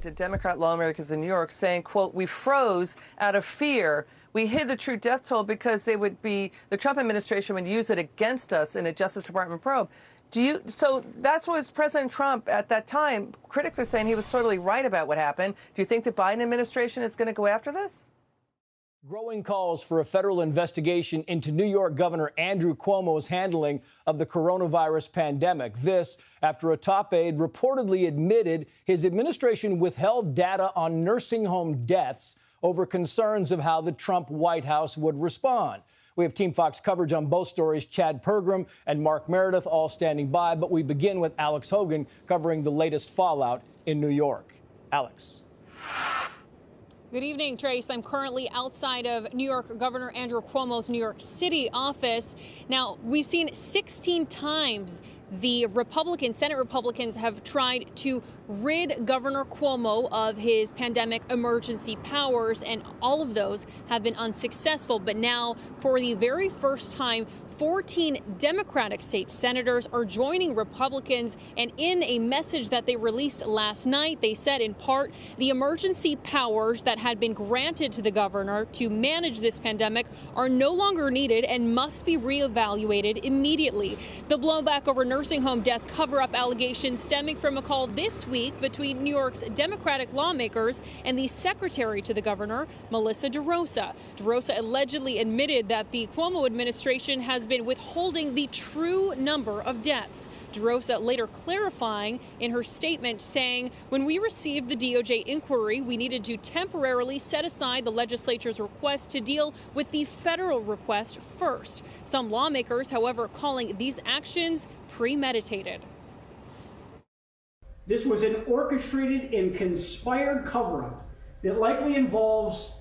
To Democrat lawmakers in New York saying, quote, "We froze out of fear. We hid the true death toll because the Trump administration would use it against us in a Justice Department probe." So that's what was President Trump at that time. Critics are saying he was totally right about what happened. Do you think the Biden administration is going to go after this? Growing calls for a federal investigation into New York Governor Andrew Cuomo's handling of the coronavirus pandemic. This after a top aide reportedly admitted his administration withheld data on nursing home deaths over concerns of how the Trump White House would respond. We have Team Fox coverage on both stories. Chad Pergram and Mark Meredith all standing by. But we begin with Alex Hogan covering the latest fallout in New York. Alex. Good evening, Trace. I'm currently outside of New York Governor Andrew Cuomo's New York City office. Now, we've seen 16 times the Senate Republicans have tried to rid Governor Cuomo of his pandemic emergency powers, and all of those have been unsuccessful. But now, for the very first time, 14 Democratic state senators are joining Republicans, and in a message that they released last night, they said in part the emergency powers that had been granted to the governor to manage this pandemic are no longer needed and must be reevaluated immediately. The blowback over nursing home death cover-up allegations stemming from a call this week between New York's Democratic lawmakers and the secretary to the governor, Melissa DeRosa. DeRosa allegedly admitted that the Cuomo administration has been withholding the true number of deaths. DeRosa later clarifying in her statement, saying, "When we received the DOJ inquiry, we needed to temporarily set aside the legislature's request to deal with the federal request first." Some lawmakers, however, calling these actions premeditated. This was an orchestrated and conspired cover-up that likely involves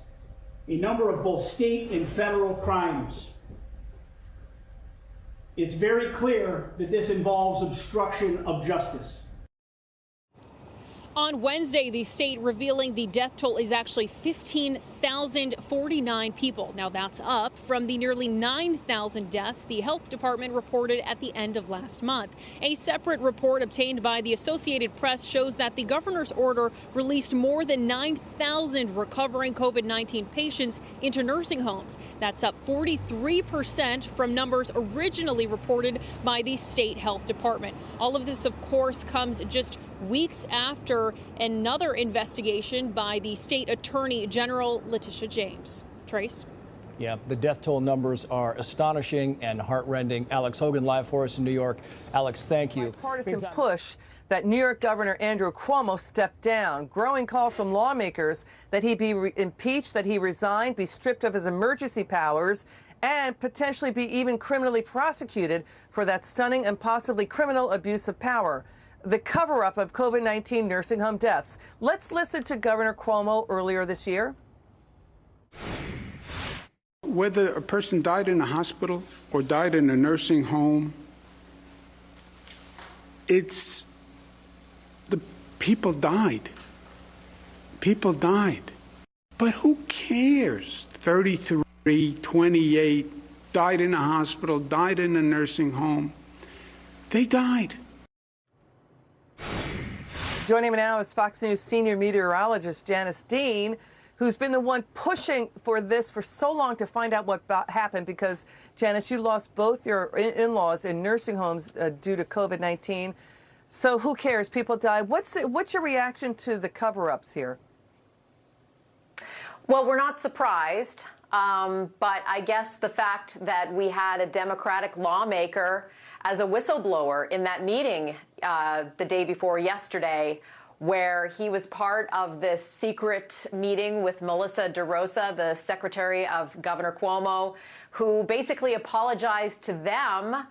a number of both state and federal crimes. It's very clear that this involves obstruction of justice. On Wednesday, the state revealing the death toll is actually 15,049 people. Now, that's up from the nearly 9,000 deaths the health department reported at the end of last month. A separate report obtained by the Associated Press shows that the governor's order released more than 9,000 recovering COVID-19 patients into nursing homes. That's up 43% from numbers originally reported by the state health department. All of this, of course, comes just weeks after another investigation by the state attorney general, Letitia James. Trace? Yeah, the death toll numbers are astonishing and heartrending. Alex Hogan live for us in New York. Alex, thank you. Bipartisan push that New York Governor Andrew Cuomo stepped down. Growing calls from lawmakers that he be impeached, that he resign, be stripped of his emergency powers, and potentially be even criminally prosecuted for that stunning and possibly criminal abuse of power. The cover-up of COVID-19 nursing home deaths. Let's listen to Governor Cuomo earlier this year. Whether a person died in a hospital or died in a nursing home, the people died. People died. But who cares? 33, 28, died in a hospital, died in a nursing home. They died. Joining me now is Fox News senior meteorologist Janice Dean, who's been the one pushing for this for so long to find out what happened, because, Janice, you lost both your in-laws in nursing homes due to COVID-19. So who cares? People die. What's your reaction to the cover-ups here? Well, we're not surprised, but I guess the fact that we had a Democratic lawmaker as a whistleblower in that meeting the day before yesterday, where he was part of this secret meeting with Melissa DeRosa, the secretary of Governor Cuomo, who basically apologized to them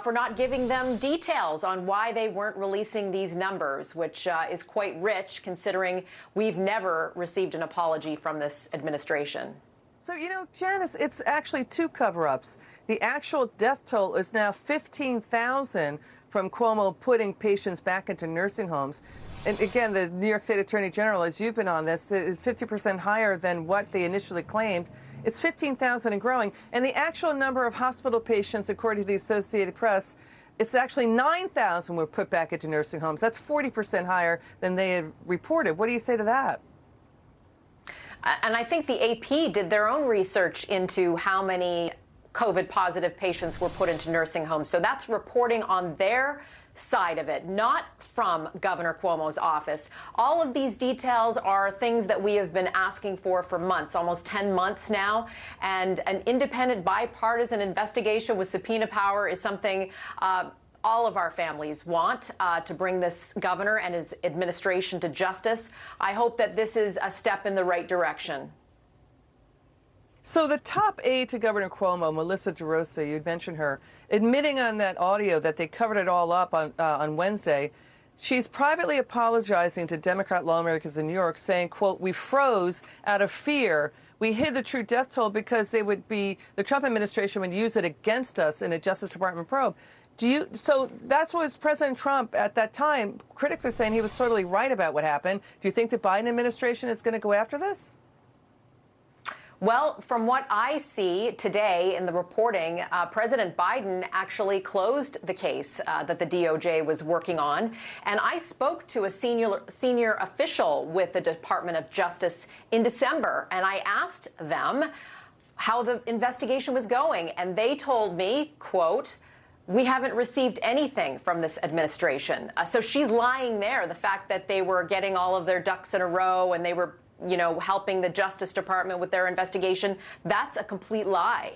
for not giving them details on why they weren't releasing these numbers, which is quite rich considering we've never received an apology from this administration. So, Janice, it's actually two cover-ups. The actual death toll is now 15,000 from Cuomo putting patients back into nursing homes. And again, the New York State Attorney General, as you've been on this, is 50% higher than what they initially claimed. It's 15,000 and growing. And the actual number of hospital patients, according to the Associated Press, It's actually 9,000 were put back into nursing homes. That's 40% higher than they had reported. What do you say to that? And I think the AP did their own research into how many COVID positive patients were put into nursing homes. So that's reporting on their side of it, not from Governor Cuomo's office. All of these details are things that we have been asking for months, almost 10 months now. And an independent bipartisan investigation with subpoena power is something all of our families want to bring this governor and his administration to justice. I hope that this is a step in the right direction. So the top aide to Governor Cuomo, Melissa DeRosa, you'd mentioned her, admitting on that audio that they covered it all up on Wednesday. She's privately apologizing to Democrat lawmakers in New York, saying, quote, "We froze out of fear. We hid the true death toll because the Trump administration would use it against us in a Justice Department probe." So that's what President Trump at that time, critics are saying he was totally right about what happened. Do you think the Biden administration is going to go after this? Well, from what I see today in the reporting, President Biden actually closed the case that the DOJ was working on. And I spoke to a senior official with the Department of Justice in December, and I asked them how the investigation was going. And they told me, quote, "We haven't received anything from this administration." So she's lying there. The fact that they were getting all of their ducks in a row and they were helping the Justice Department with their investigation, that's a complete lie.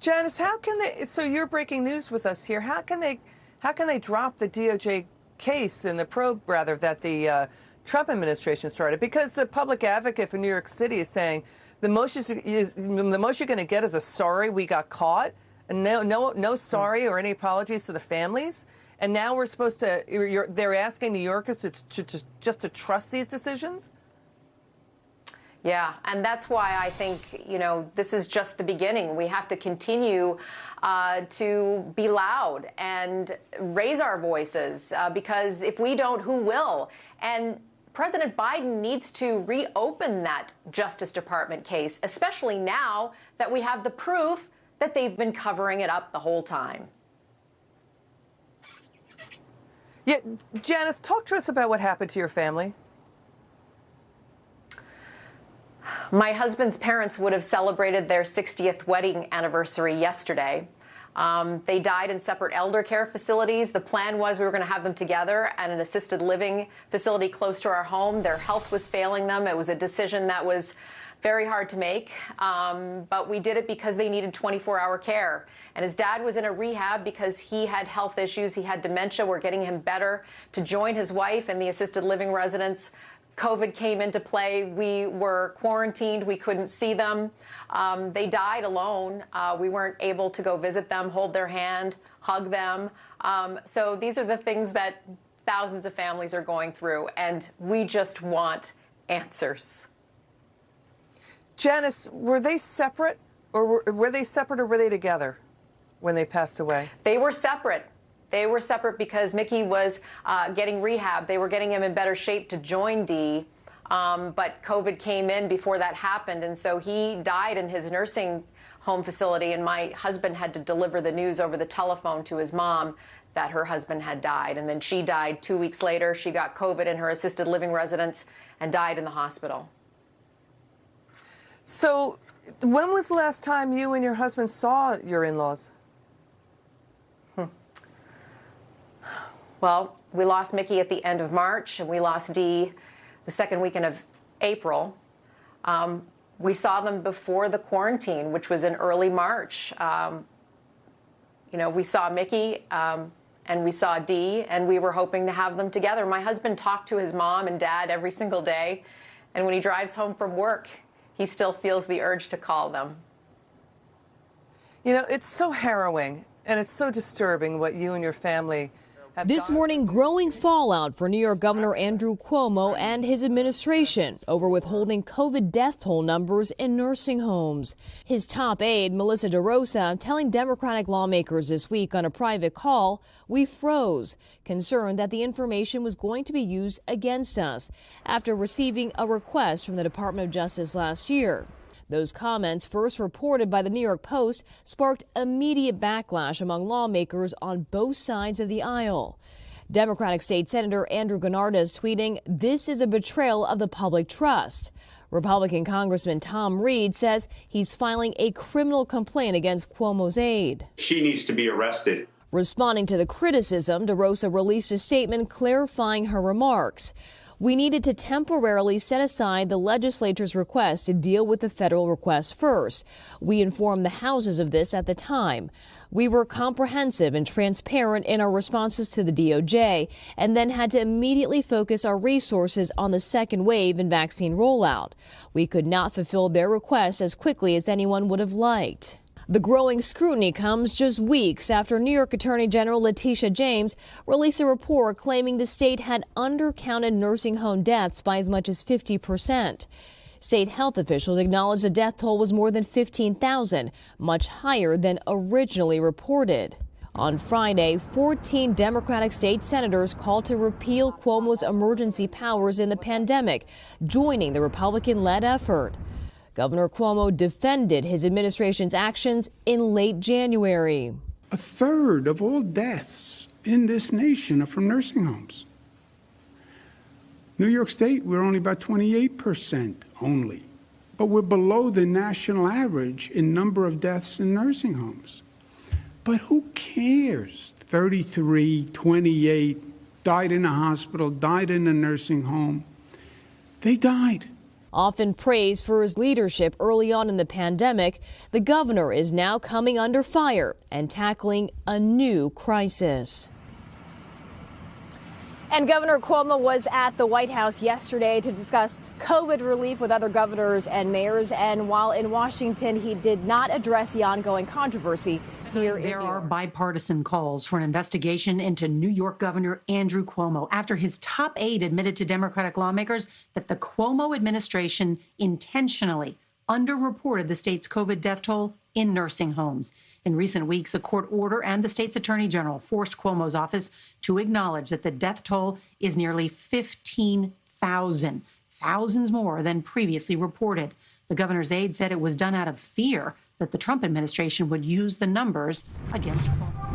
Janice, how can they, so you're breaking news with us here, how can they drop the DOJ case in the probe, rather, that the Trump administration started? Because the public advocate for New York City is saying the most you're going to get is a sorry, we got caught, and no sorry or any apologies to the families. And now we're supposed to, they're asking New Yorkers to trust these decisions? Yeah, and that's why I think, this is just the beginning. We have to continue to be loud and raise our voices, because if we don't, who will? And President Biden needs to reopen that Justice Department case, especially now that we have the proof that they've been covering it up the whole time. Yeah, Janice, talk to us about what happened to your family. My husband's parents would have celebrated their 60th wedding anniversary yesterday. They died in separate elder care facilities. The plan was we were going to have them together at an assisted living facility close to our home. Their health was failing them. It was a decision that was very hard to make, but we did it because they needed 24-hour care. And his dad was in a rehab because he had health issues. He had dementia. We're getting him better to join his wife in the assisted living residence. COVID came into play. We were quarantined. We couldn't see them. They died alone. We weren't able to go visit them, hold their hand, hug them. So these are the things that thousands of families are going through, and we just want answers. Janice, were they separate, or were they together when they passed away? They were separate. They were separate because Mickey was getting rehab. They were getting him in better shape to join Dee, but COVID came in before that happened, and so he died in his nursing home facility, and my husband had to deliver the news over the telephone to his mom that her husband had died. And then she died 2 weeks later. She got COVID in her assisted living residence and died in the hospital. So when was the last time you and your husband saw your in-laws? Well, we lost Mickey at the end of March, and we lost Dee the second weekend of April. We saw them before the quarantine, which was in early March. We saw Mickey and we saw Dee, and we were hoping to have them together. My husband talked to his mom and dad every single day, and when he drives home from work, he still feels the urge to call them. It's so harrowing, and it's so disturbing what you and your family have This morning, growing fallout for New York Governor Andrew Cuomo and his administration over withholding COVID death toll numbers in nursing homes. His top aide, Melissa DeRosa, telling Democratic lawmakers this week on a private call, "We froze," concerned that the information was going to be used against us after receiving a request from the Department of Justice last year. Those comments, first reported by the New York Post, sparked immediate backlash among lawmakers on both sides of the aisle. Democratic State Senator Andrew Gennardez tweeting, "This is a betrayal of the public trust." Republican Congressman Tom Reed says he's filing a criminal complaint against Cuomo's aide. She needs to be arrested. Responding to the criticism, DeRosa released a statement clarifying her remarks. "We needed to temporarily set aside the legislature's request to deal with the federal request first. We informed the houses of this at the time. We were comprehensive and transparent in our responses to the DOJ and then had to immediately focus our resources on the second wave and vaccine rollout. We could not fulfill their requests as quickly as anyone would have liked." The growing scrutiny comes just weeks after New York Attorney General Letitia James released a report claiming the state had undercounted nursing home deaths by as much as 50%. State health officials acknowledged the death toll was more than 15,000, much higher than originally reported. On Friday, 14 Democratic state senators called to repeal Cuomo's emergency powers in the pandemic, joining the Republican-led effort. Governor Cuomo defended his administration's actions in late January. A third of all deaths in this nation are from nursing homes. New York State, we're only about 28% only, but we're below the national average in number of deaths in nursing homes. But who cares? 33, 28, died in a hospital, died in a nursing home. They died. Often praised for his leadership early on in the pandemic, the governor is now coming under fire and tackling a new crisis. And Governor Cuomo was at the White House yesterday to discuss COVID relief with other governors and mayors. And while in Washington, he did not address the ongoing controversy here in New York. There are bipartisan calls for an investigation into New York Governor Andrew Cuomo after his top aide admitted to Democratic lawmakers that the Cuomo administration intentionally underreported the state's COVID death toll in nursing homes. In recent weeks, a court order and the state's attorney general forced Cuomo's office to acknowledge that the death toll is nearly 15,000, thousands more than previously reported. The governor's aide said it was done out of fear that the Trump administration would use the numbers against Cuomo.